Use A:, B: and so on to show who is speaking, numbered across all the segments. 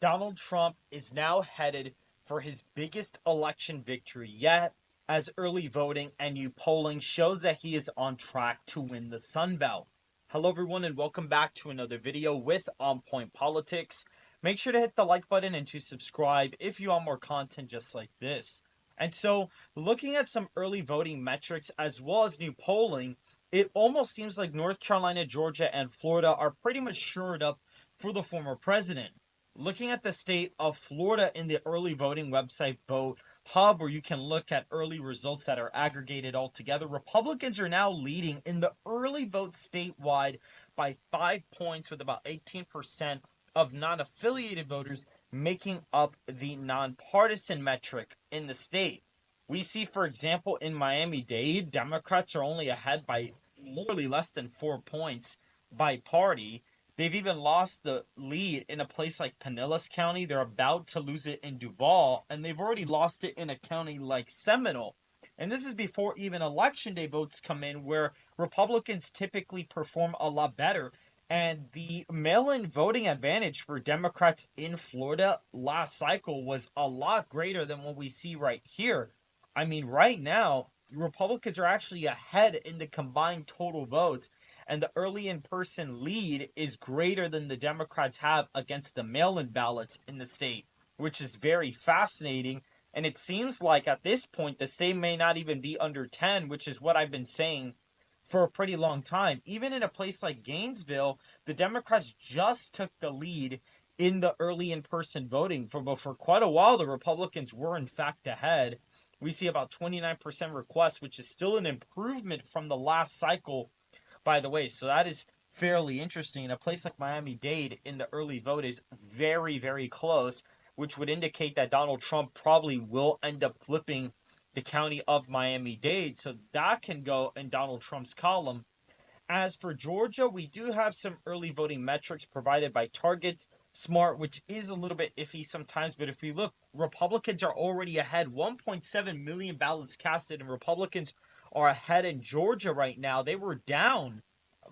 A: Donald Trump is now headed for his biggest election victory yet, as early voting and new polling shows that he is on track to win the Sun Belt. Hello, everyone, and welcome back to another video with On Point Politics. Make sure to hit the like button and to subscribe if you want more content just like this. And so, looking at some early voting metrics as well as new polling, it almost seems like North Carolina, Georgia, and Florida are pretty much shored up for the former president. Looking at the state of Florida in the early voting website Vote Hub, where you can look at early results that are aggregated all together, Republicans are now leading in the early vote statewide by 5 points, with about 18% of non-affiliated voters making up the nonpartisan metric in the state. We see, for example, in Miami-Dade, Democrats are only ahead by morely less than 4 points by party. They've even lost the lead in a place like Pinellas County. They're about to lose it in Duval, and they've already lost it in a county like Seminole. And this is before even election day votes come in, where Republicans typically perform a lot better. And the mail-in voting advantage for Democrats in Florida last cycle was a lot greater than what we see right here. I mean, right now, Republicans are actually ahead in the combined total votes, and the early in-person lead is greater than the Democrats have against the mail-in ballots in the state, which is very fascinating. And it seems like at this point, the state may not even be under 10, which is what I've been saying for a pretty long time. Even in a place like Gainesville, the Democrats just took the lead in the early in-person voting. For quite a while, the Republicans were in fact ahead. We see about 29% requests, which is still an improvement from the last cycle, by the way. So that is fairly interesting. In a place like Miami-Dade, in the early vote is very, very close, which would indicate that Donald Trump probably will end up flipping the county of Miami-Dade. So that can go in Donald Trump's column. As for Georgia, we do have some early voting metrics provided by Target Smart, which is a little bit iffy sometimes. But if we look, Republicans are already ahead. 1.7 million ballots casted, and Republicans are ahead in Georgia right now. They were down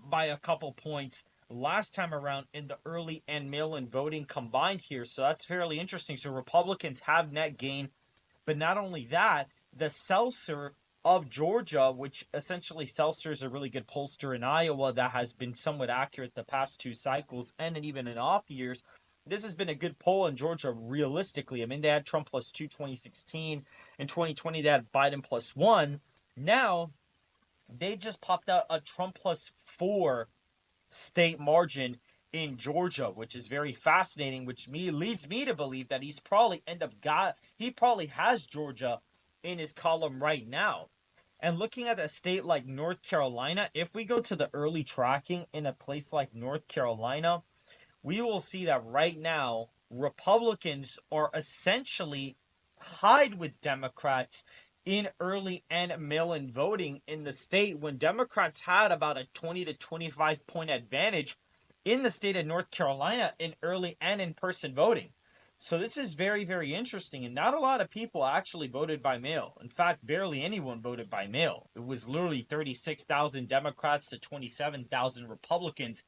A: by a couple points last time around in the early and mail-in voting combined here. So that's fairly interesting. So Republicans have net gain. But not only that, the Seltzer of Georgia, which essentially Seltzer is a really good pollster in Iowa that has been somewhat accurate the past two cycles and even in off years. This has been a good poll in Georgia realistically. I mean, they had Trump plus 2 2016. In 2020, they had Biden plus 1. Now, they just popped out a Trump plus 4 state margin in Georgia, which is very fascinating, which leads me to believe that he probably has Georgia in his column right now. And looking at a state like North Carolina, if we go to the early tracking in a place like North Carolina, we will see that right now Republicans are essentially tied with Democrats in early and mail-in voting in the state, when Democrats had about a 20 to 25 point advantage in the state of North Carolina in early and in-person voting. So this is very, very interesting, and not a lot of people actually voted by mail. In fact, barely anyone voted by mail. It was literally 36,000 Democrats to 27,000 Republicans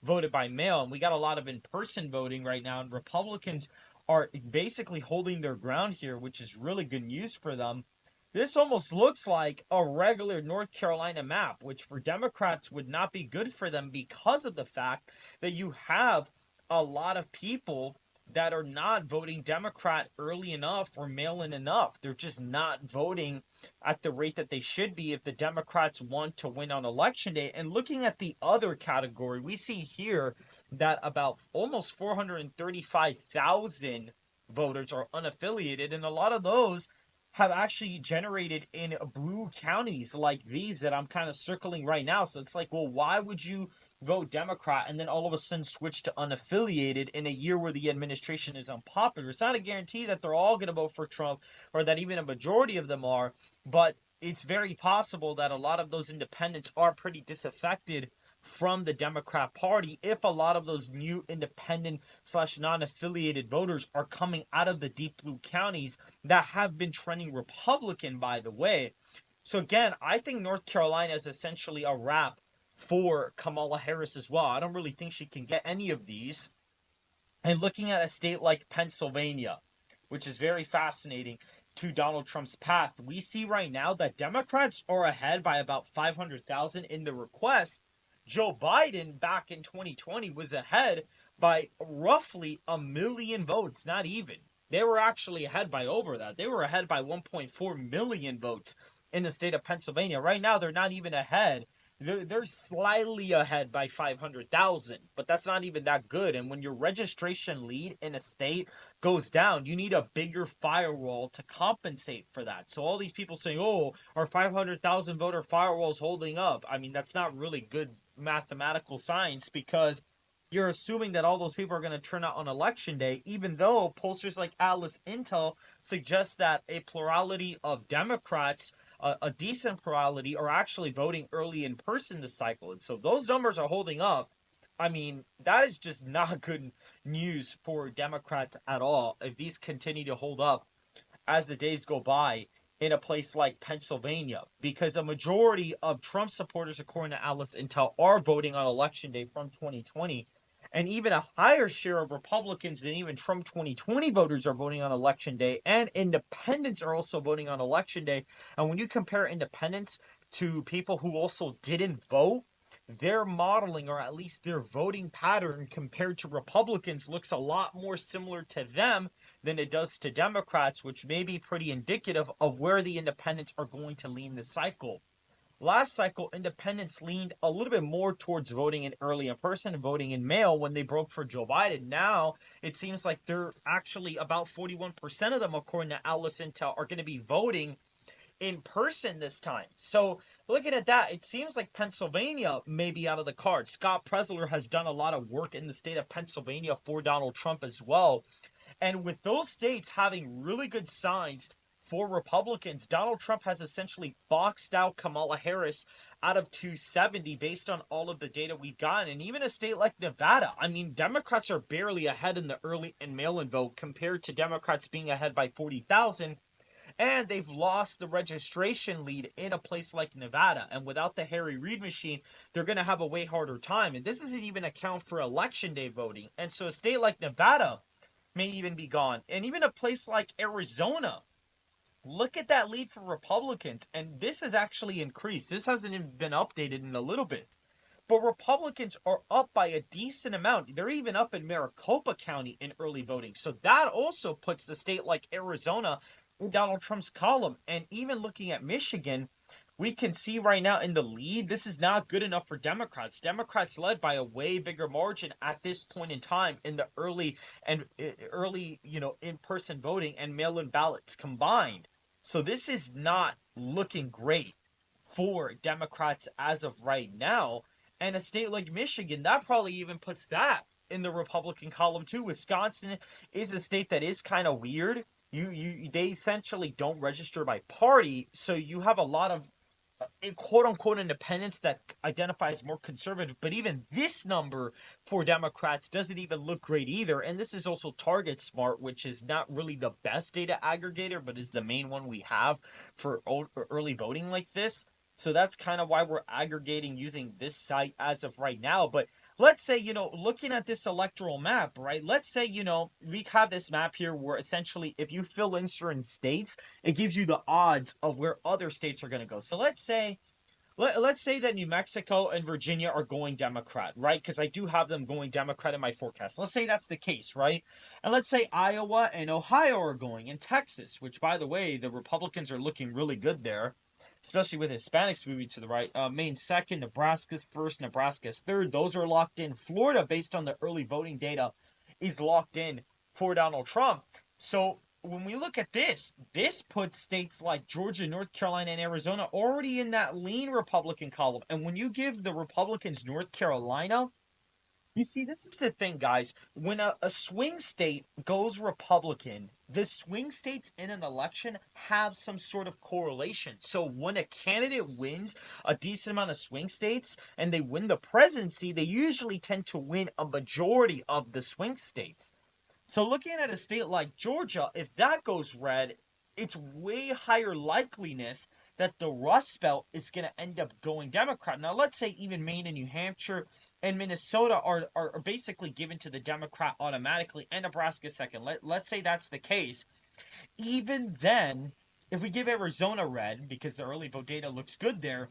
A: voted by mail, and we got a lot of in-person voting right now, and Republicans are basically holding their ground here, which is really good news for them. This almost looks like a regular North Carolina map, which for Democrats would not be good for them because of the fact that you have a lot of people that are not voting Democrat early enough or mail-in enough. They're just not voting at the rate that they should be if the Democrats want to win on election day. And looking at the other category, we see here that about almost 435,000 voters are unaffiliated, and a lot of those have actually generated in blue counties like these that I'm kind of circling right now. So it's like, well, why would you vote Democrat and then all of a sudden switch to unaffiliated in a year where the administration is unpopular? It's not a guarantee that they're all going to vote for Trump or that even a majority of them are, but it's very possible that a lot of those independents are pretty disaffected from the Democrat Party if a lot of those new independent / non-affiliated voters are coming out of the deep blue counties that have been trending Republican, by the way. So again, I think North Carolina is essentially a wrap for Kamala Harris as well. I don't really think she can get any of these. And looking at a state like Pennsylvania, which is very fascinating to Donald Trump's path, we see right now that Democrats are ahead by about 500,000 in the request. Joe Biden back in 2020 was ahead by roughly a million votes, not even. They were actually ahead by over that. They were ahead by 1.4 million votes in the state of Pennsylvania. Right now, they're not even ahead. They're slightly ahead by 500,000, but that's not even that good. And when your registration lead in a state goes down, you need a bigger firewall to compensate for that. So all these people saying, "Oh, our 500,000 voter firewall is holding up." I mean, that's not really good mathematical science, because you're assuming that all those people are going to turn out on election day, even though pollsters like Atlas Intel suggest that a plurality of Democrats, a decent plurality, are actually voting early in person this cycle. And so those numbers are holding up. I mean, that is just not good news for Democrats at all if these continue to hold up as the days go by in a place like Pennsylvania, because a majority of Trump supporters, according to Atlas Intel, are voting on election day from 2020. And even a higher share of Republicans than even Trump 2020 voters are voting on election day. And independents are also voting on election day. And when you compare independents to people who also didn't vote, their modeling, or at least their voting pattern compared to Republicans, looks a lot more similar to them than it does to Democrats, which may be pretty indicative of where the independents are going to lean this cycle. Last cycle, independents leaned a little bit more towards voting in early in person and voting in mail when they broke for Joe Biden. Now, it seems like they're actually about 41% of them, according to Atlas Intel, are going to be voting in person this time. So, looking at that, it seems like Pennsylvania may be out of the cards. Scott Presler has done a lot of work in the state of Pennsylvania for Donald Trump as well. And with those states having really good signs for Republicans, Donald Trump has essentially boxed out Kamala Harris out of 270 based on all of the data we've gotten. And even a state like Nevada, I mean, Democrats are barely ahead in the early and mail-in vote compared to Democrats being ahead by 40,000. And they've lost the registration lead in a place like Nevada. And without the Harry Reid machine, they're going to have a way harder time. And this doesn't even account for election day voting. And so a state like Nevada may even be gone. And even a place like Arizona, look at that lead for Republicans. And this has actually increased. This hasn't even been updated in a little bit. But Republicans are up by a decent amount. They're even up in Maricopa County in early voting. So that also puts the state like Arizona in Donald Trump's column. And even looking at Michigan, we can see right now in the lead, this is not good enough for Democrats. Democrats led by a way bigger margin at this point in time in the early, in-person voting and mail-in ballots combined. So this is not looking great for Democrats as of right now. And a state like Michigan, that probably even puts that in the Republican column too. Wisconsin is a state that is kind of weird. They essentially don't register by party, so you have a lot of quote unquote independents that identifies more conservative. But even this number for Democrats doesn't even look great either. And this is also Target Smart, which is not really the best data aggregator, but is the main one we have for early voting like this. So that's kind of why we're aggregating using this site as of right now. But let's say, looking at this electoral map, right? Let's say, we have this map here where essentially if you fill in certain states, it gives you the odds of where other states are going to go. So let's say that New Mexico and Virginia are going Democrat, right? Because I do have them going Democrat in my forecast. Let's say that's the case, right? And let's say Iowa and Ohio are going, and Texas, which, by the way, the Republicans are looking really good there, especially with Hispanics moving to the right. Maine second, Nebraska's first, Nebraska's third. Those are locked in. Florida, based on the early voting data, is locked in for Donald Trump. So when we look at this puts states like Georgia, North Carolina, and Arizona already in that lean Republican column. And when you give the Republicans North Carolina, you see, this is the thing, guys. When a swing state goes Republican, the swing states in an election have some sort of correlation. So when a candidate wins a decent amount of swing states and they win the presidency, they usually tend to win a majority of the swing states. So looking at a state like Georgia, if that goes red, it's way higher likeliness that the Rust Belt is going to end up going Democrat. Now, let's say even Maine and New Hampshire and Minnesota are basically given to the Democrat automatically, and Nebraska second. Let's say that's the case. Even then, if we give Arizona red, because the early vote data looks good there,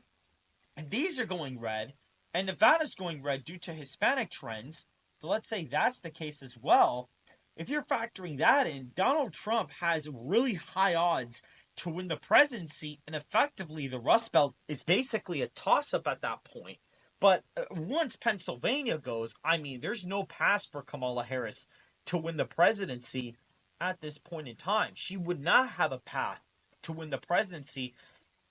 A: and these are going red, and Nevada's going red due to Hispanic trends, so let's say that's the case as well. If you're factoring that in, Donald Trump has really high odds to win the presidency, and effectively the Rust Belt is basically a toss up at that point. But once Pennsylvania goes, I mean, there's no pass for Kamala Harris to win the presidency at this point in time. She would not have a path to win the presidency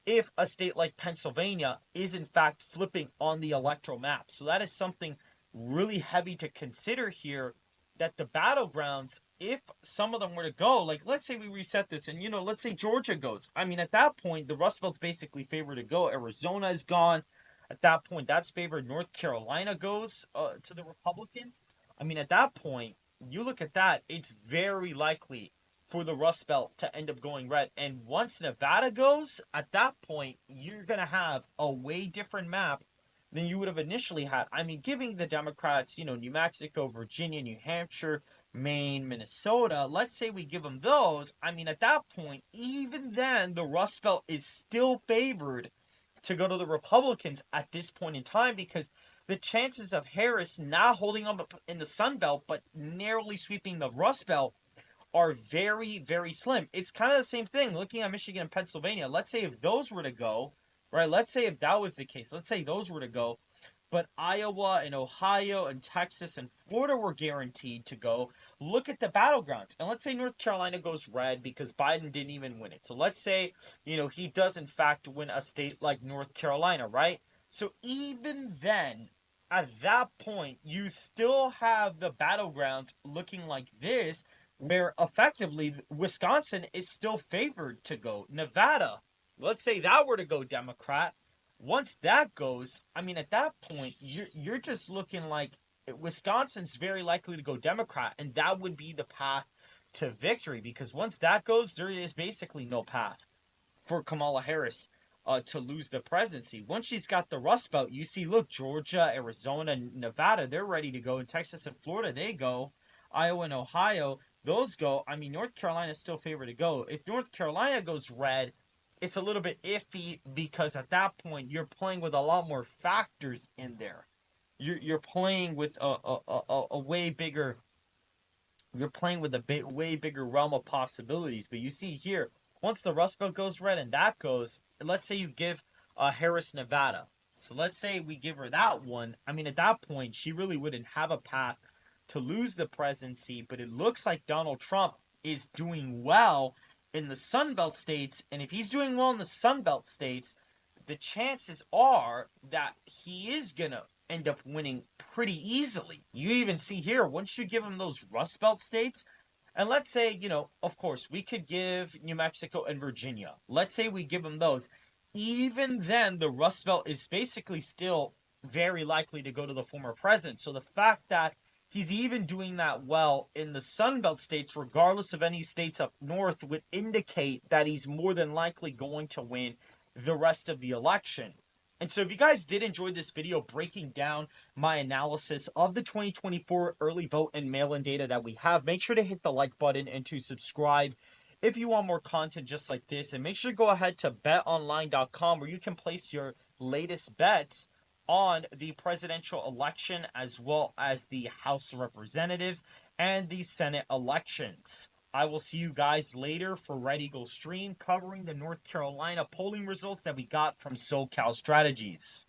A: if a state like Pennsylvania is in fact flipping on the electoral map. So that is something really heavy to consider here, that the battlegrounds, if some of them were to go, like let's say we reset this and let's say Georgia goes. I mean, at that point, the Rust Belt's basically favored to go. Arizona is gone. At that point, that's favored. North Carolina goes to the Republicans. I mean, at that point, you look at that, it's very likely for the Rust Belt to end up going red. And once Nevada goes, at that point, you're going to have a way different map than you would have initially had. I mean, giving the Democrats, New Mexico, Virginia, New Hampshire, Maine, Minnesota, let's say we give them those. I mean, at that point, even then, the Rust Belt is still favored to go to the Republicans at this point in time, because the chances of Harris not holding up in the Sun Belt but narrowly sweeping the Rust Belt are very, very slim. It's kind of the same thing looking at Michigan and Pennsylvania. Let's say if those were to go, right? Let's say if that was the case. Let's say those were to go, but Iowa and Ohio and Texas and Florida were guaranteed to go. Look at the battlegrounds. And let's say North Carolina goes red because Biden didn't even win it. So let's say, he does in fact win a state like North Carolina, right? So even then, at that point, you still have the battlegrounds looking like this, where effectively Wisconsin is still favored to go. Nevada, let's say that were to go Democrat. Once that goes, I mean, at that point, you're just looking like Wisconsin's very likely to go Democrat, and that would be the path to victory, because once that goes, there is basically no path for Kamala Harris to lose the presidency. Once she's got the Rust Belt, you see, look, Georgia, Arizona, Nevada, they're ready to go. In Texas and Florida, they go. Iowa and Ohio, those go. I mean, North Carolina is still favored to go. If North Carolina goes red, it's a little bit iffy, because at that point you're playing with a lot more factors in there. You're playing with a way bigger. You're playing with a way bigger realm of possibilities. But you see here, once the Rust Belt goes red and that goes, let's say you give Harris Nevada. So let's say we give her that one. I mean, at that point, she really wouldn't have a path to lose the presidency. But it looks like Donald Trump is doing well in the Sun Belt states. And if he's doing well in the Sun Belt states, the chances are that he is going to end up winning pretty easily. You even see here, once you give him those Rust Belt states, and let's say, of course, we could give New Mexico and Virginia. Let's say we give them those. Even then, the Rust Belt is basically still very likely to go to the former president. So the fact that he's even doing that well in the Sun Belt states, regardless of any states up north, would indicate that he's more than likely going to win the rest of the election. And so if you guys did enjoy this video breaking down my analysis of the 2024 early vote and mail-in data that we have, make sure to hit the like button and to subscribe if you want more content just like this. And make sure to go ahead to betonline.com, where you can place your latest bets on the presidential election, as well as the House of Representatives and the Senate elections. I will see you guys later for Red Eagle Stream, covering the North Carolina polling results that we got from SoCal Strategies.